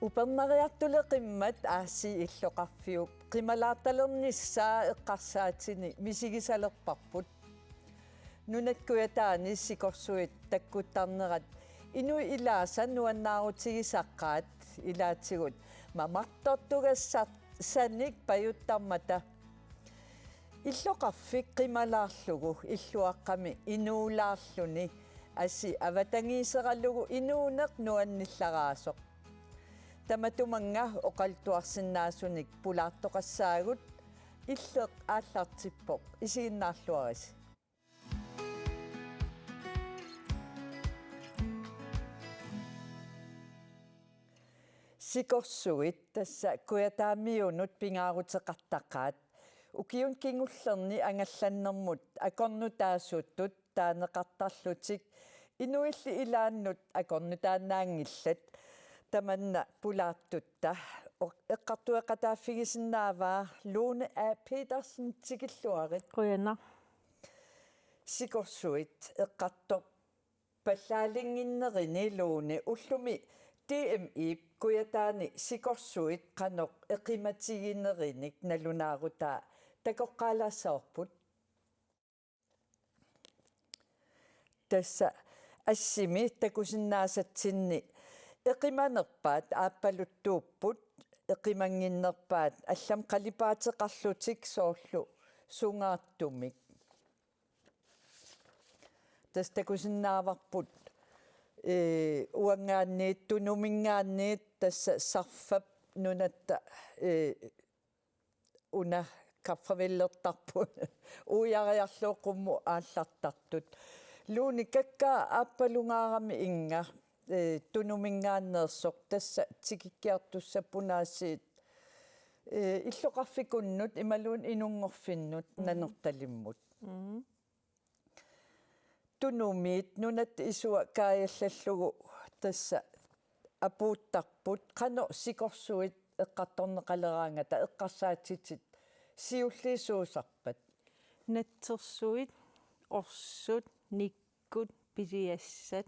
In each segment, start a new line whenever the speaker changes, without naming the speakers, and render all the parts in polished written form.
Upermariartule qimmat aassi illoqarfiup qimalaartalernissaa eqqarsaatini misigisalerparput nunakkuataani sikorsuit takkuttarnerat inui ilaasa nuannaarutigisaqqaat ilaatigut mamartortugassart sanik pajuttarmata illoqarfik qimalaarlugu illuaqqami inuulaarluni assi avatangiiserallugu inuuneq nuannillaraasuq Tamatumanga oqaltuarsinnaasunik pulaartoqassaagut illeq aallartippoq isiginnaarluaris Sikorsuit tassa kuataamiunut pingaaruteqartaqaat ukiun kingullerni angallannermut akornutaasuttut taaneqartarlutik inuilli ilaannut akornutaannaangillat tamanna pulaartutta eqqartueqataaffigisinnaavaa Lone A. Petersen tikilluarit
Quyanna
Sikorsuit eqqartor pallaalinginnerini Lone ullumi DMI kuyataani sikorsuit qanoq eqimatiginerinik nalunaarutaa takoqqaalaassaorput tassa assimi takusinnaasatsinni eqimanerpaat aappaluttuupput eqimanginnerpaat allam qalipaateqarlutik soorlu sungaartumik tastakusinnaavarput uangaanniit tunumingaanniit tassa sarfap nunatta una kaffavillertarput uujariarluuqummu aallartartut luuni kakkaa aappalungaarami inga tunumingaanneersoq tassa tikikkiartussappunaasiit illoqarfikunnut imaluun inungorfinnut nanertalimmut tunumiit nunat isua kaajallallugu tassa apuuttarput qano sikorsuit eqqartorneqaleraangata eqqarsaatitit siulliisuusarpat
natsersuit orsut nikkut piliassat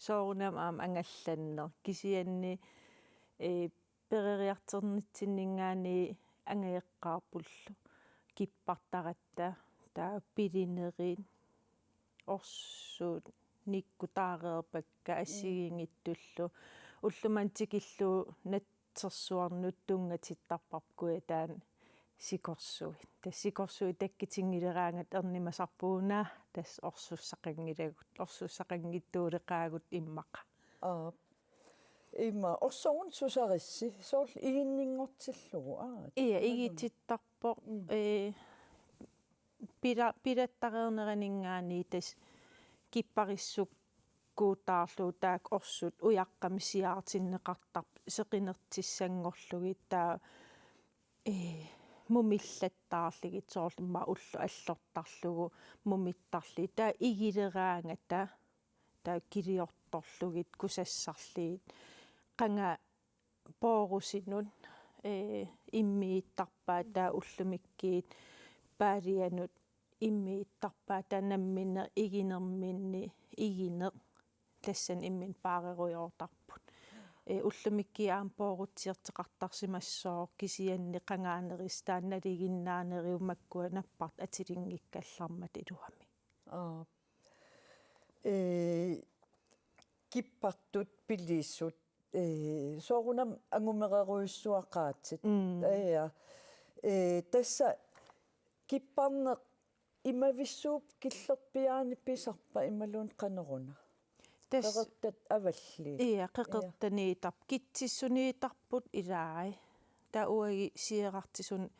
soorunam aam angallanner kisianni pereriarternitsinningaani angaeqqaarpullu kippartaratta taa pilinerit orsut nikkutaareerpakka assigingиттуллу уллумантикиллу натсерсуарнут тунгатиттарпарпкуя sikorsuit tassikorsuit takkitiнгилераангат эрнимасарпуунаа тас орсуссақангиттуулеқаагут иммақа
имма орсоорун сусаrissi соорл игиннингортиллугу
ия игититтарпо пилаттарернеранингаани тас киппариссук куутаарлу таак орсут уяққами сиаартиннеқартар сеқинертиссангорлуги таа мумиллаттаарлигит соорлимма уллу аллортарлугу мумиттарли таа игилераангата таа килиорторлугит кусассарлигит qanga поорусинут иммииттарпаа таа уллумиккиит паалианут иммииттарпаа танамминне игинерминни игинеq тассан иммин паареруйоортарпут уллумикки аам поорутсиертеқартарсимассоо кисианни qangaanеris таанналигиннаанериумаккуа наппарт атилингиккаллармат илуами
киппартут пилиссут соорунам ангумереруйуссуақаатит тасса киппарне имависсууп киллерпиаани писарпа ималуун qanерuna тасэттат авалли
ия қеқертаниитар китсиссуниитарпут илааи тауаги сиерартисун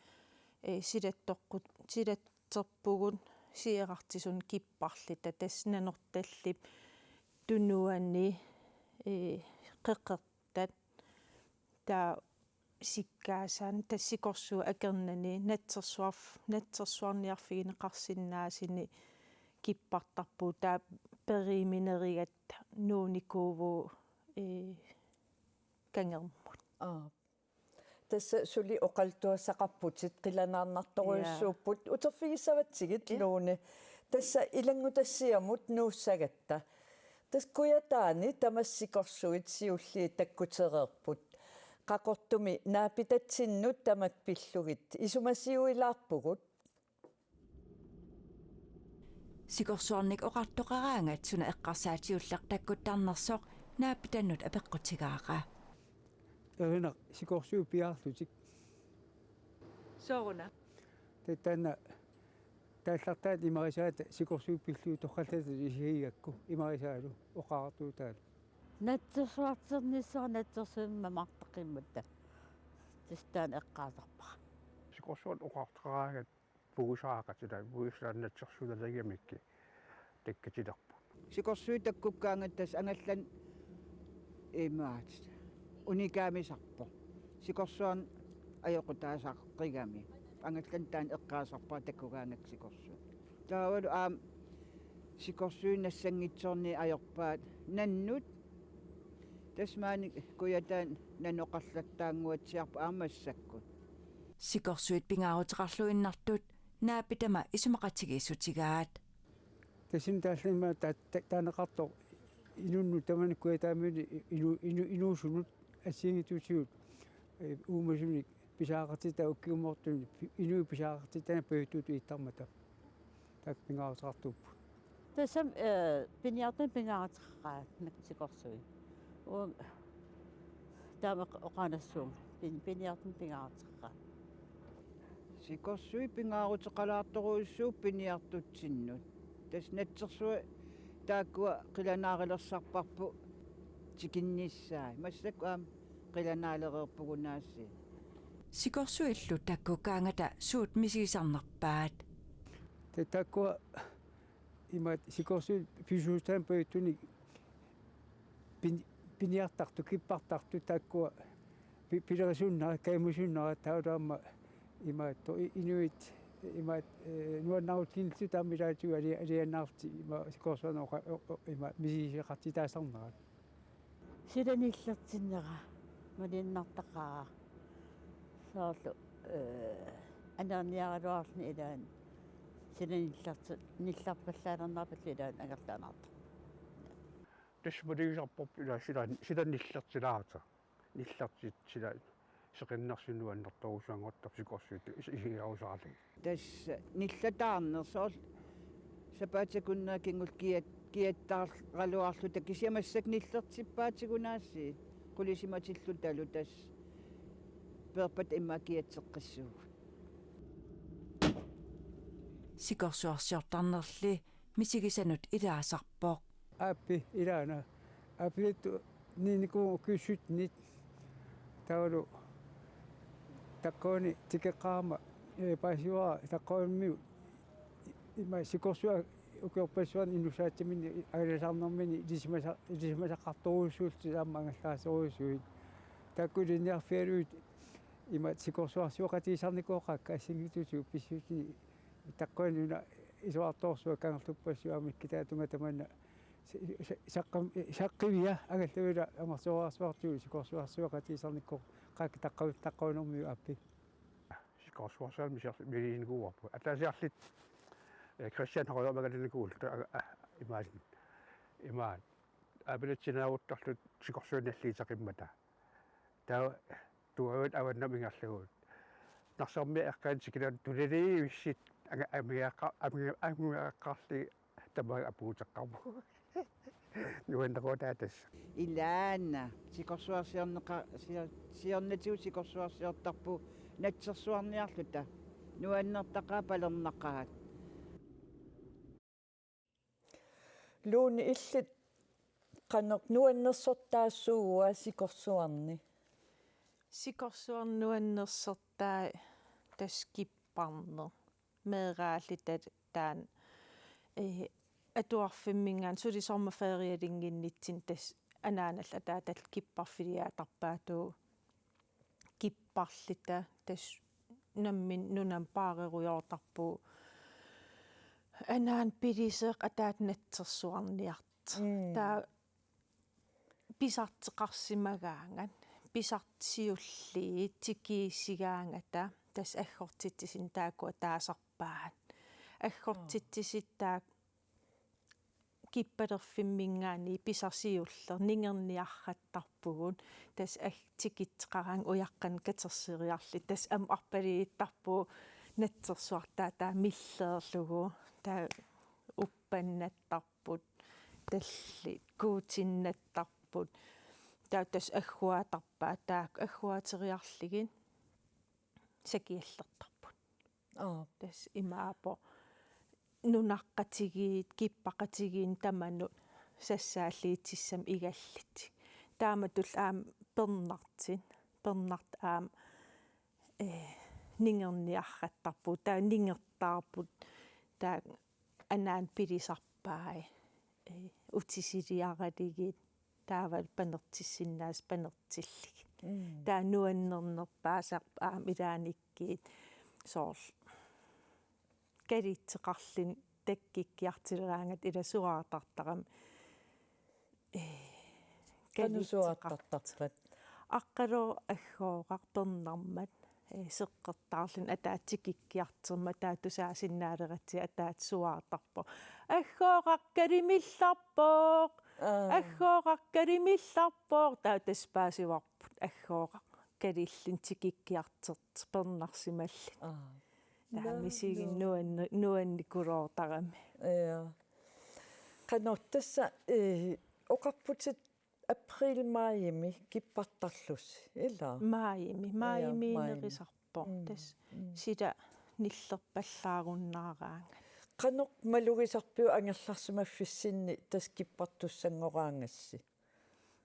силаттоққут силаттерпугут сиерартисун киппарлита таснанерталлип тунуани қеқертат таа сиккаасан тассикорсуа акернани натсерсуарниарфигинеқарсиннаасини киппартарпу таа периминеригат нууникууву кангермут
тасса сули оқалтуассақарпутит қиланаарнарторуйуссууппут утерфигиссаватсигит лууни тасса илангутассиамут нууссагатта тас куятаани тамассикорсуит сиулли таккутерерпут qaqortumi naapitatsinnut tamak pillugit isumasiuilaarpugut
Sikorsuarnik oqartoqaraangat suna eqqarsaatiullaq takkuttarnersoq naapitannut apeqqutigaara.
Erina sikorsuu piarlutik.
Sooruna.
Tanna тааллартаат имарисаат сикорсууппиллуу тоққалтат исигиакку имарисаалу оқаартуутаат
натсерсуартерниссаа натсерсуимма мартақиммутта тистаан эққаасарпа
сикорсуат оқартеқараагат пугусаақатила пугусааннатсерсуналагамикки таккатилерпу
сикорсуи таккуккаангаттас ангаллан имаат уникаамисарпо сикорсуан аёқутаасааққигами ангаллан таан эққаасарпаа таккугаангак сикорсуу таавалу сикорсуи нассангитсорни аёрпаат наннут тасмаани куятаан наноқарлаттаангуатсиарпа аамассаккут
Sikorsuit pingaaruteqarluinnartut naapitama isumaqatigiissutigaat.
тасин тааллима таанеқарто инунну таманиккуятаамини инуусунут ассингитусиут уумасуник писаақартита уккиуммортуни инуи писаақартитана пеютут иттармата так пингаарутеқартуппу
тасам пиниартан пингааратеққаат наксикорсуи уу таамақ оқаанассуум пиниартан пингааратеққаат
сикорсуи пингаарутеқалаарторуиссуу пиниартутсиннут тас натсерсуа тааккуа қиланаарилерсарпарпу тикинниссаа массак қиланаалереерпугунааси
Sikorsuillu takkukkaangata suut misigisarnerpaat.
таккуа имаат сикорсуи писуустаан пеютуни пиниартарту киппартарту таккуа пилерисуннаа каймусуннаа таудаама имаат инуит имаат нуаннаутинсу таамилаатуа алианаарти има сикорсуаноqa има мисисеқартитаасарнаа
силаниллертиннера малиннартақаа соорлу анерниаралуарлни илаан силаниллерти нилларпаллаанернарпалли илаан агерлаанаарта
тасмалигисарпоп ила силанниллертилаата ниллартит сила сеқиннарсинуаннэрторусуанготтар сикорсуит исигиарусаарлуг
тас ниллатаарнерсоол сапаатакуннаа кингул киаттааргалуарлу таккисиамассак ниллертиппаатигунааси qulisimatillу талу тас перпат имма киатсеққиссуу
Sikorsuarsiortarnerli misigisanut ilaasarpoq.
ааппи илаана ааппитту нинику кюссутнит таалу таккони тикеқаама пасиуа таккоимми има сикорсуа укерпассуан инусаатимини агаласаарнэрмини дисмасаққарторуссуулти аама ангаллаасоруссуит таккулиниарфиалуит има сикорсуарсуоқатисарникооқакка ассингитусу писсуутини таккоинуна исуарторсуа кангалтуппассуамикки таатунга таманна саққивиа агаллавила амарсуарсуартуу сикорсуарсуоқатисарникко qaak taqqaunnermiu appi
сикорсуарсаал милиингуарпу атаасиарлит Christian Højremagalинникуул имаат абилатсинаагуттарлут сикорсуунналлиитақиммата таа туават аваннамингерлугут нарсарми эққаан сикилаат тулилии виссит амиаққарли тамаа апуутеққарму нуаннерутаатас
илаанна сикорсуарсиорнеқа сиорнатиу сикорсуарсиортарпу натсерсуарниарлута нуаннертақаа палернақаат
лууни иллит qanneq nuannersortaassууа сикорсуарни
Sikorsuarnuannersertaa taskipparner meeraallita taan atuarfimmingaan suli sommerferialinginnitsin tas anaanall ataatal kipparfiliaatarpaatuu kipparlita tas nammin nunam paarerujoortarpuu anaan piliseq ataat natsersuarniart taa pisarteqarsimagaangan pisartsiulli tikiisigaangata tas aggortittisin taakua taasarpaat аггортитсиситтаак киппалерфиммингаани писарсиуллер нингерниарраттарпугун тас актикитеқаран уяққан катерсириарли тас ам арпалииттарпу натсерсуартаа таа миллеерлугу таа уппаннаттарпут талли куутиннаттарпут таа тас аггуатарпаа таак аггуатериарлигин сакиаллертарпут тас имаапо нунаққатигиит киппақатигиин таманут сассааллиитиссам игаллит тааматул аам пернарт аам нингерниарраттарпу таа нингертаарпут таа анаан пилисарпаа утисилиаралигит таавал панертиссиннаас панертиллиг таа нуаннернерпаасар аам илааниккиит соорл калитсеқарлин таккиккиартилераангат иласуаартартарам
канусуааттартарпат
аққалоо аггооқар пернармат сеққертаарлин атаатикиккиартерма таатусаасиннаалерати атаат суаартарпо аггооқақкалимилларпооқ аггооқақкалимилларпооқ таатаспаасиварпут аггооқақ калиллин тикиккиартерт пернарсималли таамисигин нуанникулоортарами
канортасса оқарпутит април маими киппартарлус ила
маиминерисарпо тас сида ниллерпаллааруннаараанга
канеқ малугисарпиу ангерларсимаффиссинни тас киппартуссангораангасси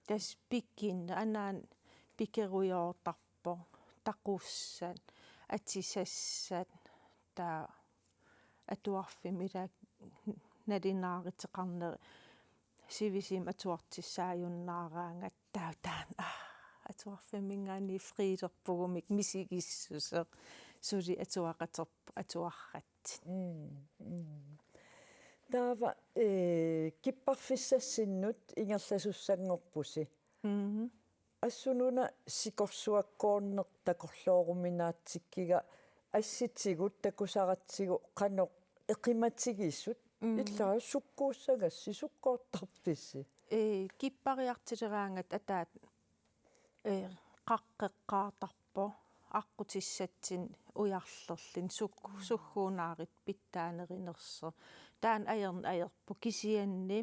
тас пиккин анаан пикеруйоортарпо тақуссат атисассат таа атуарфимила налинааритеқарнери сивисим атуартиссааюннаараангат таутаан атуарфимингаани фриидерпугумик мисигиссусеқ сули атуақатерпу атуаррат
таава киппарфиссассиннут ингерласуссангорпуси ассунуна сикорсуаккоорнер такорлооруминаатсиккига асситсигут такусаратсигу канеқ эқиматсигиссут иллаа суккууссагасси суккоортарписси
киппариартилераангат атаат қаққеққаартарпо аққутиссатсин уярлерлин сухгуунаарит питтаанеринерсо таан аерпу кисианни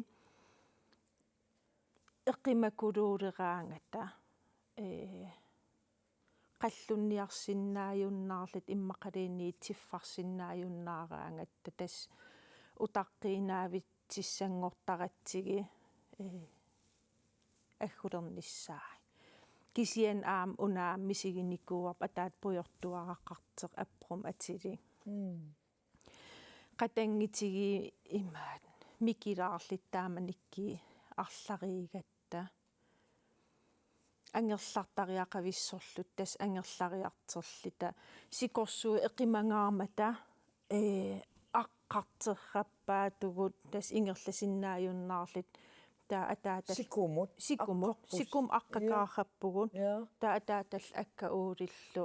эқимакулуулераангата қаллунниарсиннааюннаарлит иммақалиинниит тиффарсиннааюннаараангатта тас утаққинаавитсиссангортаратсиги аггулерниссаа кисиан аам унаам мисигиникууап атаат пуйортуараққартеқ аппрум атили қатангитиги имаат микилаарлиттааманикки арлариигатта ангерлартариақависсорлут тас ангерлариартерлита сикорсуу эқимангаармата аққартерраппаатугут тас ингерласиннааюннаарлит таа атаатал сикум аққакаарраппугут таа атаатал акка уулиллу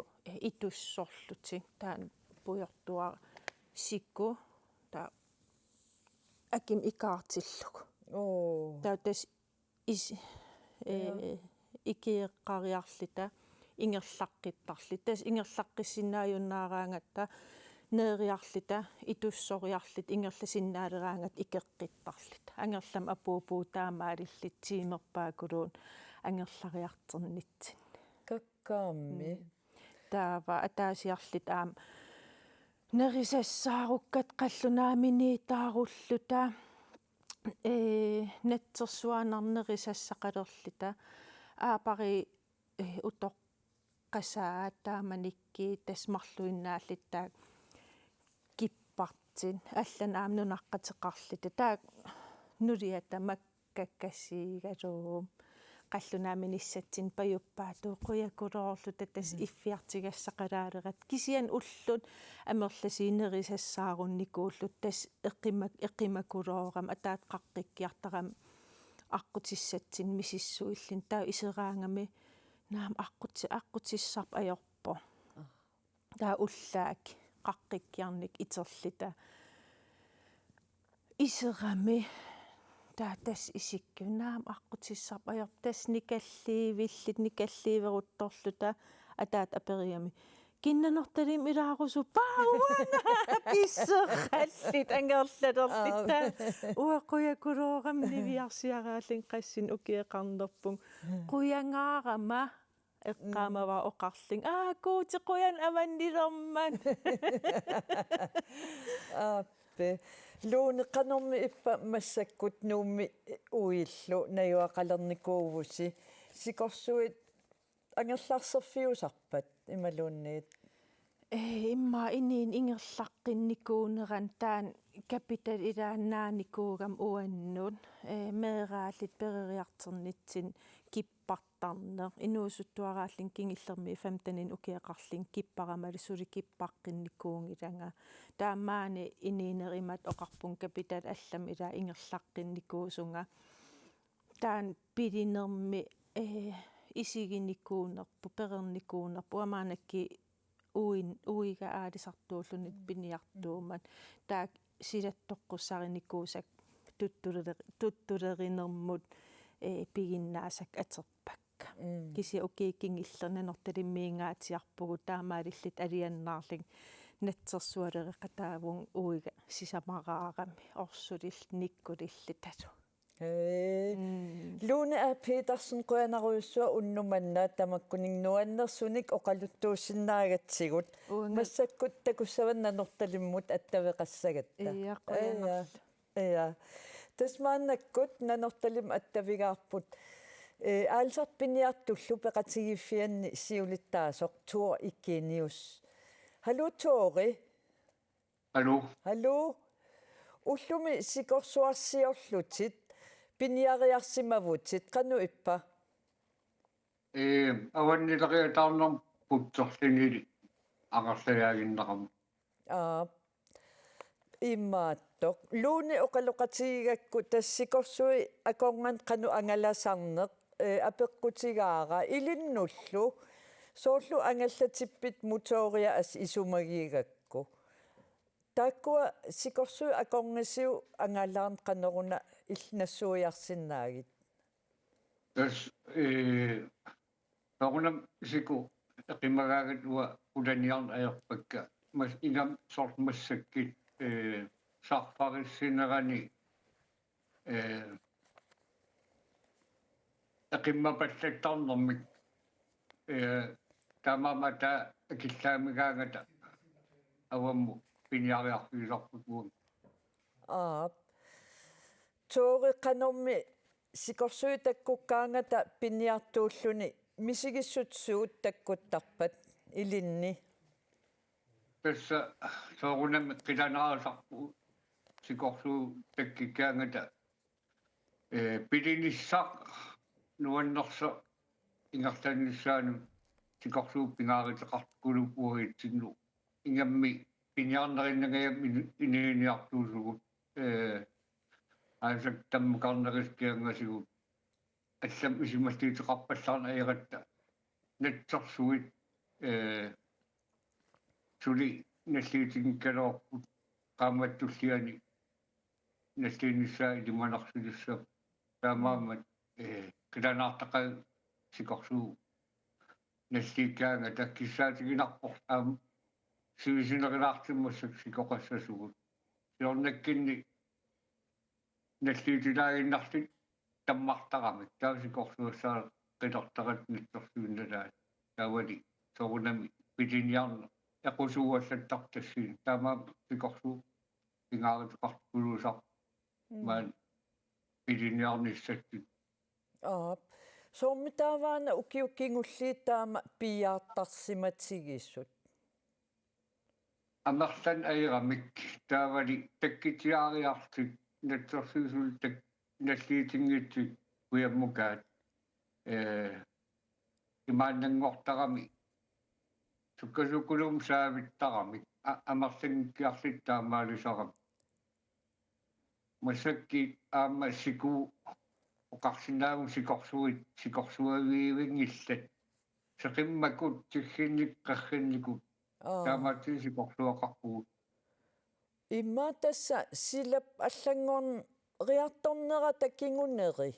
итуссорлути таан пуйортуа сикку таа аким икаартиллук таа тас икиэққариарлита ингерлаққиттарли тас ингерлаққиссиннааюннаараангатта неериарлита итуссориарлит ингерласиннаалераангат икеққиттарлит ангерлам апуупуу таамаалиллит тимерпаакулуун ангерлариартернитсин
каккаамми
таава атаасиарлит аам нерисассааруккат қаллунааминитааруллута натсерсуанарнерисассақалерлита аапари утоққасаа тааманикки тасмарлуиннааллиттаа киппартин аллан аам нунаққатеқарлита таа нулиата маккаккассиигалуум қаллунааминиссатсин паюппаатуу қуякулоорлута тас иффиартигассақалаалерат кисиан уллут амерласиинерисассаарунникууллут тас эқимакулоорам атаат қаққиккиартарам аққутиссатсин мисиссуиллин таа исераангами наам аққутиссарп аёрпо таа уллаак қаққиккиарник итерлита исерами тас исиккунаам аққутиссарп аёр тас никалливиллит никалливерутторлута атаат апериами киннанорталим илаарусу пауана писсерхаллит ангерлалерлита уақуякулоорам нивиарсиараалин qaссин укиеқарнерпун қуянгаарама эққаамава оқарлин куутеқуян аваннилерман
лууни канорми иппа массаккут нуумми уиллу наюақалерникуувуси сикорсуит ангерлаарсерфиусарпат ималуунниит
имма инин ингерлаққинникуунеран таан капитал илааннааникуугам уаннут меераалит перериартернитсин киппартарнер инуусуттуарааллин кингиллерми 15 укиақарлин киппарамали сули киппаққинникуунгиланга таамаани ининеримат оқарпун капитал аллам ила ингерлаққинникуусунга таан пилинерми исигинникуунерпу перерникуунерпу амаанакки уига аалисартууллунит пиниартуумат таак силаттоққуссариникуусак туттулеринермут пигиннаасак атерпакка киси укииккингиллернанорталиммиингаатиарпугу таамаалиллит алианнаарлик натсерсуалереқатаавун уига сисамараарами орсулил никкулиллиталу
луни Петерсен қуянаруйссуа уннуманнаа тамаккунигнуаннерсуник оқалуттуусиннаагатсигут массаккут такуссаваннанорталиммут аттавеқассагатта тасмааннаккут нанорталим аттавигаарпут аалсарпиниартуллу пеқатигиффианни сиулиттаасоқ туор иккиниус халу тоори халу уллуми сикорсуарсиорлутит пиниариарсимавутит кану иппа
аваннилериатаарнер путсорлинили aqarлагаагиннерам
имааттоқ лууни оқалоқатигакку тассикорсуи аконган кану ангаласарнеқ апеққутигаара илиннуллу соорлу ангаллатиппит моториа ас исумагигакку тааккуа сикорсуи аконгасиу ангалаарн канеруна илнассуиарсинаагит
тас парунам сику эқимагаагат уа уланиарн аерпакка мас ингам сорт массаккит сарфариссинерани эқиммапаллаттарнэрмик тамамата акиллаамигаангата авамму пиниариарфиисарпут
тоори канорми сикорсуи таккуккаангата пиниартууллуни мисигиссутсуут таккуттарпат илинни
тасса соорунам қиланаасарпу сикорсуу таккиккаангата пилиниссақ нуаннерса ингартаанниссаану сикорсуу пингааритеқартукулуп уагитсинну ингамми пиниарнериннагая ининиартуусугут аасак таммукарнерискиангасигут аллам исимастиитеқарпаллаарна аератта натсерсуит сули наллиутингкалоорпут qaamattulliani наллиинissaa илиманарсулуссаа таамаамат киланаартаqa сикорсуу наллииккаанга таккиссаатигинарпор аам сивисинерилаартиммассак сикоқассасугут сиорнаккинни наллиутилаагиннарлит таммартарамик таасикорсуассаа қилертарат нитсерсуинналаа таавали сорунами пилиниарна якусууаллаттартассин таама сикорсуу пингааритеқартулуусар маан пилиниарниссаттут
сооммитааваана укиуккингуллииттаама пиаартарсиматсигиссут
амерлан аирамик таавали таккитиаариартик натсерсуусул так наллиитингитсик уяммукаат имааннангортарами суккасукулум саавиттарамик амерлангкиарлиттаамаалисарам масакки аама сику оқарсинааву сикорсуит сикорсуавиивингиллат сеқиммакут тиггинникқарринникут таамаати сикорсуақарпугут
имма тасса силап аллангорн riartornera takkinguneri.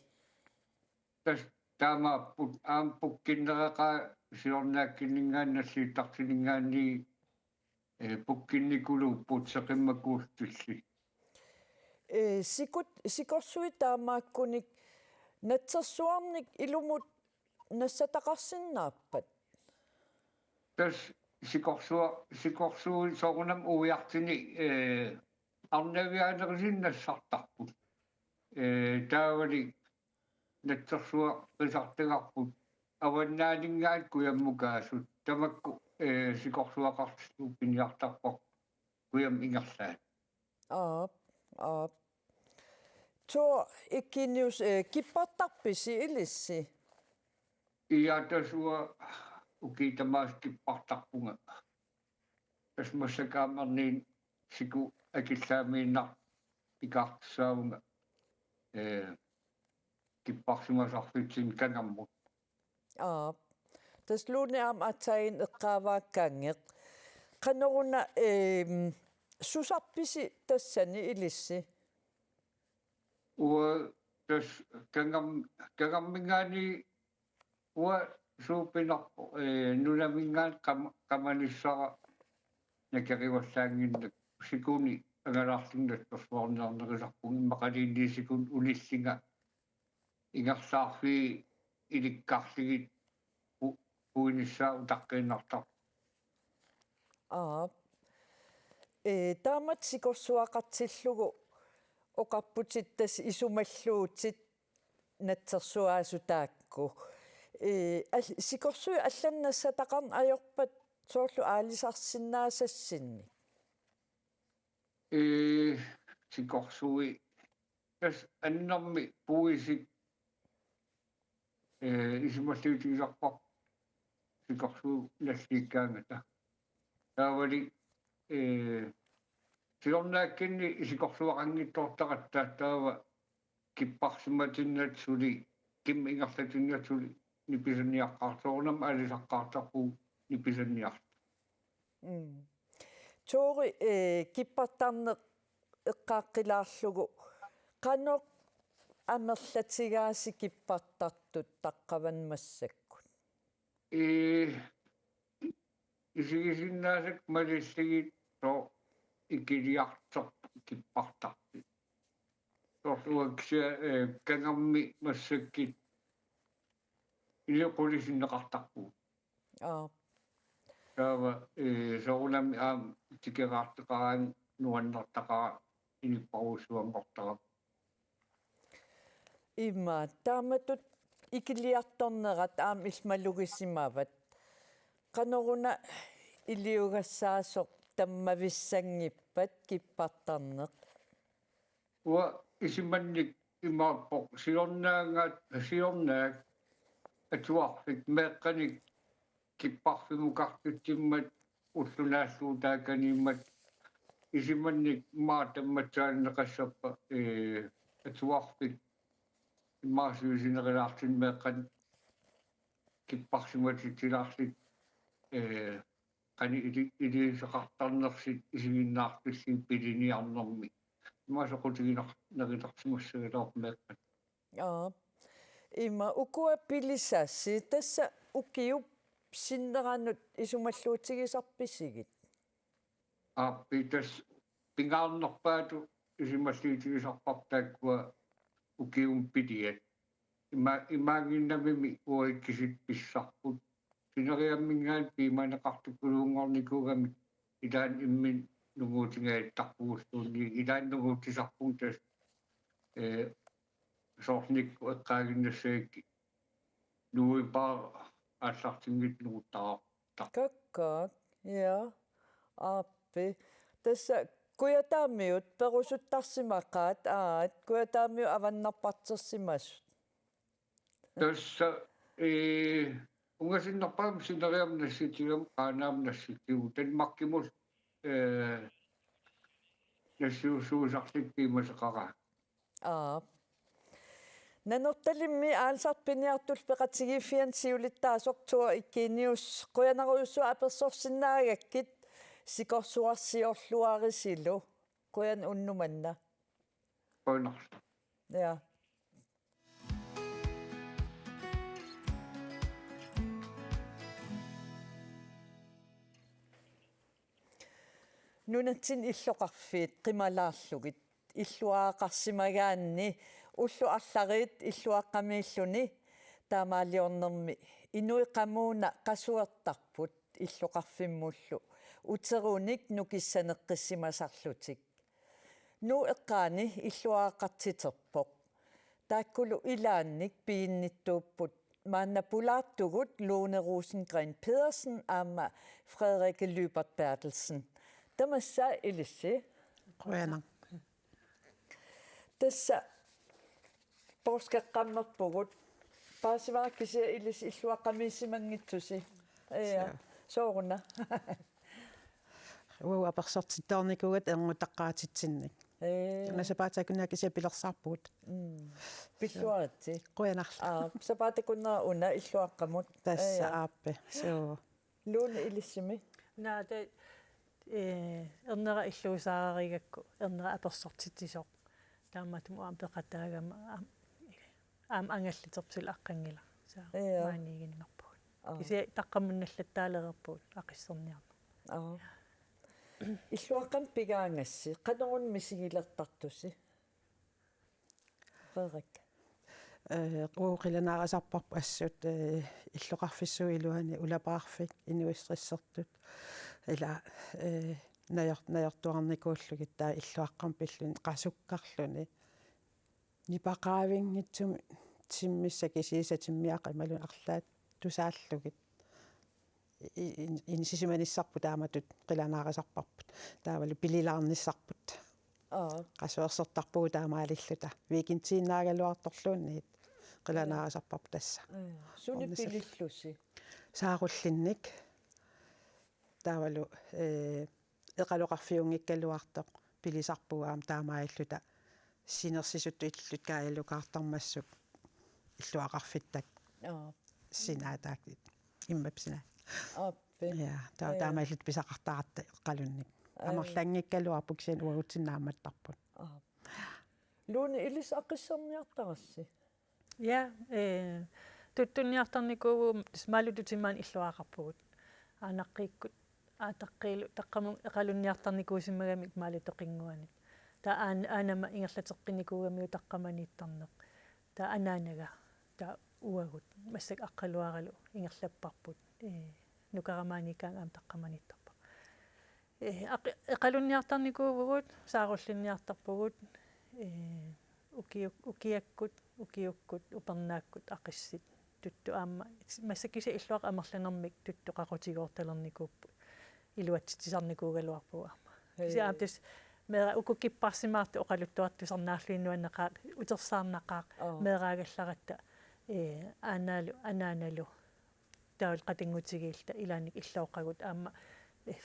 Tas taamapput pukkinnereqa siornaakkiningaannalliittarsiningaanni pukkinnikuluupput seqimmakuustulli.
Sikorsui taamaakkunik natsersuarnik ilumut nassataqarsinnaappat.
Tas sikorsuu soorunam uiartini arnaviaanerisinnassaartarput. Taavali natsersua qisartigarput avannaaningaat kuyammukaasut tamakku sikorsuaqartislu piniartarpoq kuyam ingerlaat.
Aap. Tuo ikkinius kippartarpisi ilissi.
Iatasua ukitamaskippartarpunga. Tas massakaamarniin siku akillaamiinnar ikaartissaavunga kipparsimasarfitsin kangammut.
Aap. Tas luuneam atsain eqqaavaakkaangeq. Qanoruna susarpisi tassani ilissi.
Ua tas kangammingaani ua suupinarpo nunamingaan qamanissara nakeriwallaanginnak sikuni angalaarlinnat perfornernerisarpun immaqaliinniisikun ulissinga ingersaarfi ilikkaarligit puinissaa utaqqinartar.
Aap. Taamat sikorsuaqartillugu oqarputit isumalluutit natsersuaasutaakku. Sikorsui allannassataqarn ajorpat soorlu aalisarsinnaassassinni.
Sikorsui tas annermi puisik isimalluutigisarpaq sikorsuu nalliikkaangata. Taavali siornaakkinni isikorsuaqanngittoortaqattaa taava kipparsimatinnat suli kim ingerlatinnat suli nipisanniaqqaarsoornam alisaqqaartarpu nipisanniart.
Tuori kippartarneq eqqaaqqilaarlugu qanoq amerlatigaasi kippartartut taqqavan massakkut.
Isigisinnaasik malissigit so ikiliartorp kippartarpi. Sorluaksia kangammi massakkit iliqulisinneqartarpu. Taava soorunami tikeraarteqaraan nuannartaqara inipparuussuanqortarap.
Imma taamatut ikiliartornerat ilmalugisimaavat. Qanoruna iliugassaasoq tammavissangippat kippartarneq.
Ua isimannik imaappoq siornaangaat atuarfik meeqqanik kipparfimukartutsimmat ullunaalluutaakaniimmat isimannik maatammatsaanneqassappa atuarfik immaasuusinerilaartin meeqqan kipparsimatitsilaarlit qani iliiseqartarnersit isiginnaartussin piliniarnermi imaasoqutiginerneritersimassagaloor meeqqan.
Ima ukua pilisassi tassa ukiup sinneranut isumalluutigisarpisigit.
Pitas pingaarnerpaatu isimalluutigisarpartaakkua ukiumpiliat. Imaanginnamimi uikkisit pissarput. Sineriammingaan piimaneqartukuluungornikuugamik ilaan immin nunguutigaittarpuussuunni ilaan nunguutisarpun tas soornikku eqqaaginnassaakki nuipaa аллартингит нугуттараа
Kakkaak, ja. Appi. Tässä kujataamiut perusuttarsimaqaat aat kujataamiu avannarpartersimasut.
tässä ungasinnerpaam sineriamnassitium qaanaamnassitigu tanmakkimus nassiussuusarlik piimaseqara.
Nanortalimmi aalsarpiniartul peqatigifian siulittaasortua ikkinius quyanaruyussu apersorsinnaagakkit sikorsuarsiorluarisilu quyan unnumanna.
Qoinarlu.
Ja. Nunatsin illoqarfiit qimalaarlugit illuaaqarsimagaanni ullu allariit illuaqqamiilluni taamaaliornermi inuiqamuuna qasuertarput illoqarfimmullu uteruunik nukissaneqqissimasarlutik nu eqqaani illuaaqartiterpoq taakkulu ilaannik piinnittuupput maanna pulaattugut Lone Rosengren Pedersen aama Frederikke Lybert Bertelsen tamassa ilissi
Qoyana.
tässä porskeqqammerpugut paasivaakisia ilis illuaqqamiissimangitsusi ja sooruna
Uua persortittornikuut erngutaqqaatitsinnik. Nasapaatakунакися пилерсаарпуут.
pilluaritsi
Qoyanarla.
sapaatikunna una illuaqqamut
Tassa aappe. So.
Lone ilissimi
Naata ernerا иллуусаараригакку ernerا аперсортитсисоқ тааматум уам пеқатаагама аам ангаллитерпсил аққангила саа маанигиннерпуут киси таққаммунналлаттаалерерпуут ақиссерниарна
illuaqqam pigaangassi qanerun misigilертартуси Frederik
qooqilanаарasarparpu assut иллоқарфиссуилуани улапаарфик инуиссерсертут ила наёртуарникууллугит таа иллуаққам пиллун qasukkarluni нипақаавингитсуми тиммисса кисиисатиммиақималун арлаат тусааллугит инсисиманиссарпу тааматут қиланаарасарпарпут таавалу пилилаарниссарпут qasuersertarpugu taamaalilluta викинтииннаагалуарторлуунниит qilanaarasarparpu tassa
suni pilillusi
saarullinnik taavalu eqaloqarfiungikkaluartoq pilisarpugaam taamailluta sinersisuttu illut kaajalukaartarmassuk illuaqarfittak sinaataak immapsina ja taamaillut pisaqartaratta eqqalunnik амерлангиккалуарпуксин уагутсиннааматтарпут
Lone ilis aqisserniartarassi
ja tuttuniartarnikuugu tismaalututimaan illuaqarpugut aanaqqiikkut aataqqiilu taqqamun eqalunniartarnikuusimmagamik maalitoqinguanik ta aanama ingerlateqqinikuugamiu taqqamaniittarneq ta anaanaga ta uagut massak aqqaluaralu ingerlapparput nukaramaanikaan aam taqqamaniittar eqalunniartarnikuugut saarullinniartarpugut ukiukkut upernaakkut aqissit tuttu aamma massakisa illuaq amerlanermik tuttu qaqutigoortalernikuppu iluatsitsisarnikuugaluarpuga kisi aaptis mera ukukipparsimaartu oqaluttuartusarnaarluinnuannaqaa utersaarnaqaaq meeraagallaratta anaanalu taul qatingutigiilta ilaanik illauqagut aamma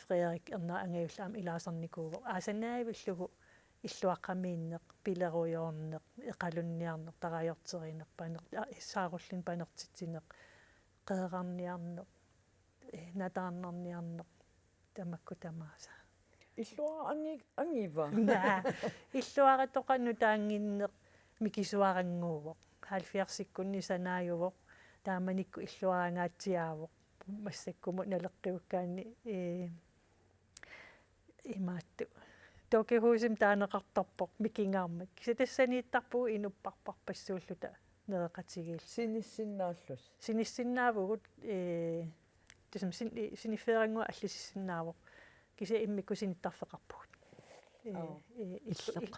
Frederik erna angayulla am ilaasarnikuugu aasanaavillugu illuaqqamiinneq pilerujoorneq eqalunniarneq tarajorterinerpaneq saarullin panertitsineq qeerarniarneq nataarnarniarneq tamakku tamaasa
illua angiva
illuaratoqannu taanginneq mikisuaranguuvoq 70-sikkunni sanaajuvoq taamanikku illuarangaatsiaavoq массаккуму налеққиуккаани имаатту токихуусим таанеқартарпоқ микингаармак кисатассанииттарпугу инуппарпарпассууллута нереқатигиил синиссиннаавугут тусам синиффеерангуа аллисиссиннаавоқ киса иммикку синиттарфеқарпугут иллеқ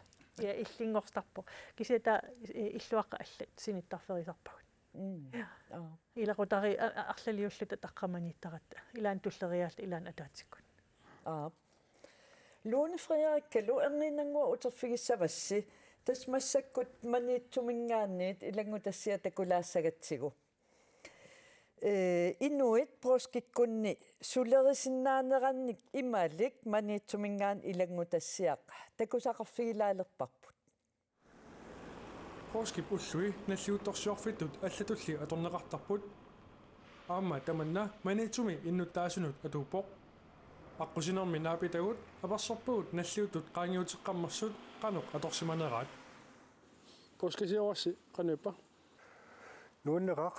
я иллингорстарпоқ кисата иллуаққа аллат синиттарферисарпагут илaqutari арлалиуллута таққаманиттаратта илаан туллериаалта илаан атаатиккут
Lone Frederikka lu erninangua uterfigissavassi tasmassakkut maniitsumingaanniit ilangutasia takulaassagatsigu inuit proskikkunni sulerisinnaanerannik imaalik maniitsumingaan ilangutassiaq takusaqarfigilaalerparput
Proskip ullui nalliuttorsiorfittut аллатулли аторнеқартарпут аама таманна манитсуми иннуттааsunut атуупоқ аққусинерми наапитагут аперсорпугут наллиутут qaangiutеққармерсут qanuq аторсиманераат Poskisiorsi qanupa.
Nuunneqaq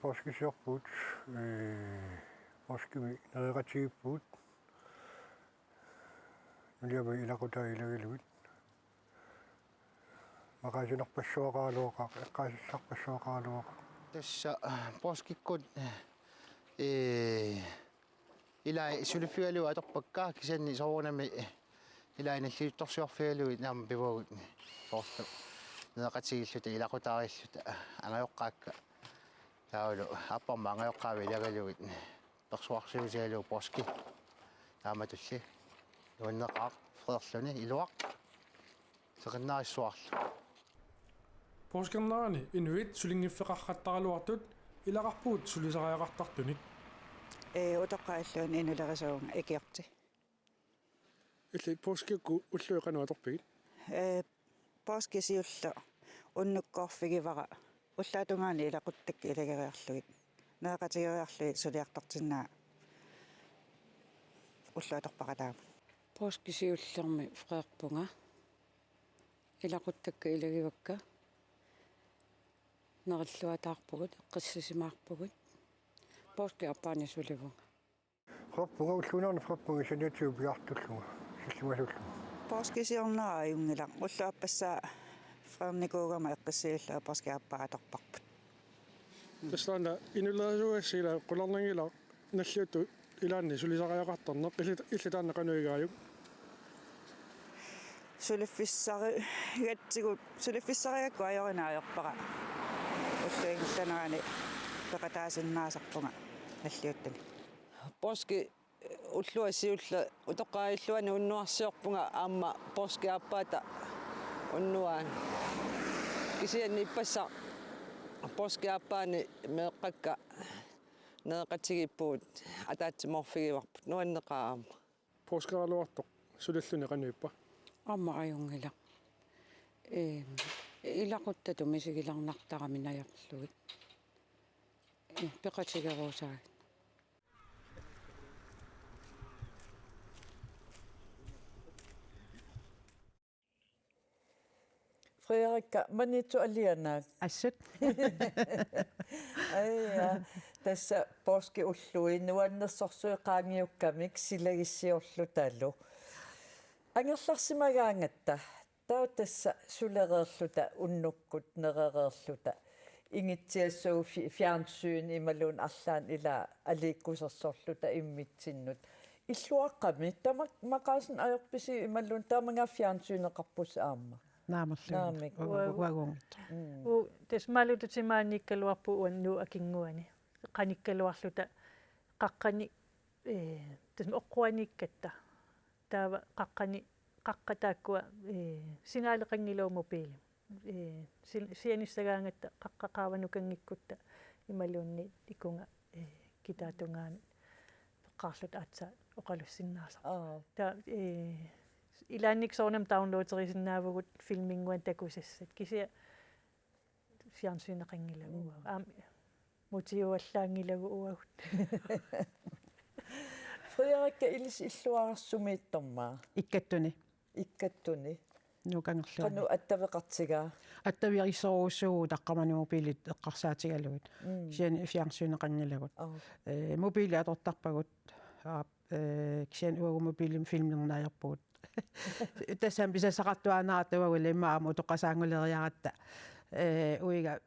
poskisiorput poskimi nereqatiippuut nuliama ilaqutaa ilagiluit maqaasinerpassuaqaaluoqa eqqaasissarpassuaqaaluoqa
tässä poskikkut ila sulfialu atorpakkaa kisanni soorunami ila inalliuttorsiorfialu naam pivugut porta neqatigilluta ilaqutaarilluta angajoqqaakka taulu apparma angajoqqaavi ilagaluit persuarsiusialu poski taamatulli nuanneqaaq frederluni iluaq seqinnarissuarlu
Poskernaani inuit sulingiffeqarrattaraluartut ilaqarpuut sulisariaqartartunik.
Utoqqaallun inulerisuunga ikiorti.
Illi poskikku ulluiqanuatorpigit.
Poskisiullu unnukkorfigivara ullaatungaani ilaquttakki ilageriarlugit. Neeqatigeriarlugit suliartartinnaa уллуаторпакатаама
Poskisiullermi freerpunga ilaquttakka ilagivakka neralluatаарpugut eqqissisimaarpugut poskiarpaani sulivunga
Frappunga ulluunerni frappunga saniatiu piartulluga sillumasullu
Poskisiornera ajungila ulluappassaa freernikuugama eqqissillaa poskiarpaatorparput
Taslaana inulerisuassila qularnangila nallutu ilaanni sulisariaqartarneq illitaannaqanuigaajuk.
Sulifissariakku ajorinaajorpara уллуингилланерани пекатаасиннаасарпунга аллиуттани
Poski ulluassiulla utoqqailluani unnuarsiorpunga aamma poskiappaata unnuaan kisianni ippassa poskiappaani meeqqakka neeqatigippuut ataatsimorfigivarput nuanneqaama
Poskeraluartoq sulilluni qanuippa.
amma ajungila ilaquttatu misigilarnartaraminajorlugit peqatigeruusaagit Frederikka manitsu alianaak
Assut.
Aija tässä poski ullui nuannersorsuiqaangiukkamik silagissiorlu talu Angerlarsimagaangatta taa tässä sulereerluta unnukkut nerereerluta ingitsiassuu fjernsyn imalun allaan ila aliikkusersorluta immitsinnut illuaqqami tamak maqaasin ajorpisi imalun taamanga fjernsynneqarpus aamma Naamik
Uagungit. Tes malututimaannikkaluarpu uannu akinguani. Qanikkaluarluta qaqqani tes oqquanikkatta. Taava qaqqani qaqqataakkua sinaaleqangilu mobiili. Sianissagaangatta qaqqaqaavanukangikutta imaluunni ikunga kitaatungaan peqqaarlut aatsa oqalussinnaasa. Ta Ilaannik soornam downloaderisinnaavagut filminguan takusassat kisia fjernsynneqangilagu motivallaangilagu uagut
Frederikka ilis illuarassumiittormaa ikkattuni
nuukangerluani
qanu attaveqartigaa
attaviarisoruussuu taqqamani mobiilit eqqarsaatigalugut sian fjernsynneqangilagut mobiili atortarpagut kisian uagu mobiilim filmnernaajarpugut Tässä bisa saqartuanaartua ulimaamu toqasaanguleriaratta uiga